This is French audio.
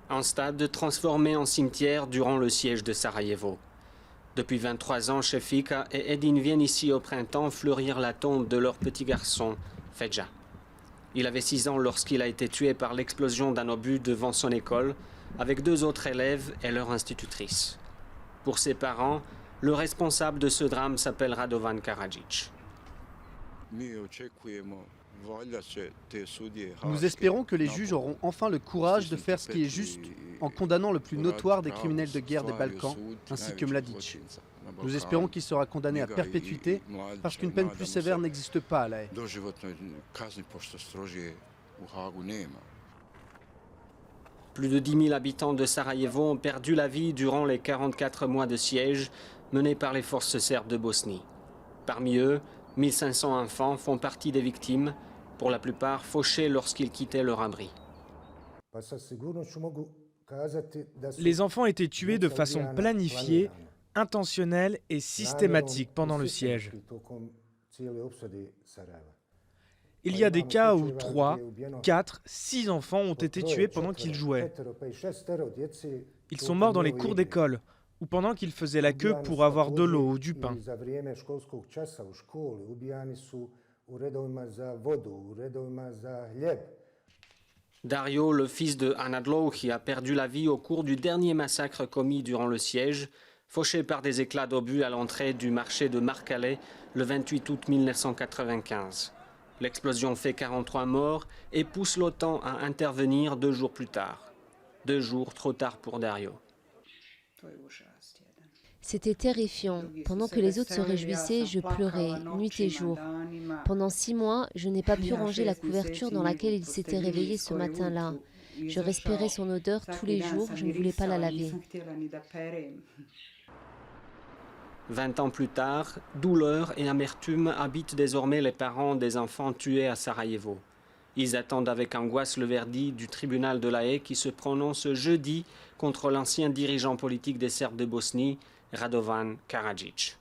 Un stade transformé en cimetière durant le siège de Sarajevo. Depuis 23 ans, Šefika et Edin viennent ici au printemps fleurir la tombe de leur petit garçon, Feja. Il avait 6 ans lorsqu'il a été tué par l'explosion d'un obus devant son école, avec 2 autres élèves et leur institutrice. Pour ses parents, le responsable de ce drame s'appelle Radovan Karadžić. Nous espérons que les juges auront enfin le courage de faire ce qui est juste en condamnant le plus notoire des criminels de guerre des Balkans, ainsi que Mladić. Nous espérons qu'il sera condamné à perpétuité parce qu'une peine plus sévère n'existe pas à La Haye. Plus de 10 000 habitants de Sarajevo ont perdu la vie durant les 44 mois de siège menés par les forces serbes de Bosnie. Parmi eux, 1500 enfants font partie des victimes, pour la plupart fauchés lorsqu'ils quittaient leur abri. Les enfants étaient tués de façon planifiée, intentionnelle et systématique pendant le siège. Il y a des cas où 3, 4, 6 enfants ont été tués pendant qu'ils jouaient. Ils sont morts dans les cours d'école ou pendant qu'ils faisaient la queue pour avoir de l'eau ou du pain. Dario, le fils de Ana Dlouhi, a perdu la vie au cours du dernier massacre commis durant le siège, fauché par des éclats d'obus à l'entrée du marché de Markale le 28 août 1995. L'explosion fait 43 morts et pousse l'OTAN à intervenir 2 jours plus tard. 2 jours trop tard pour Dario. C'était terrifiant. Pendant que les autres se réjouissaient, je pleurais, nuit et jour. Pendant 6 mois, je n'ai pas pu ranger la couverture dans laquelle il s'était réveillé ce matin-là. Je respirais son odeur tous les jours, je ne voulais pas la laver. 20 ans plus tard, douleur et amertume habitent désormais les parents des enfants tués à Sarajevo. Ils attendent avec angoisse le verdict du tribunal de La Haye qui se prononce jeudi contre l'ancien dirigeant politique des Serbes de Bosnie, Radovan Karadžić.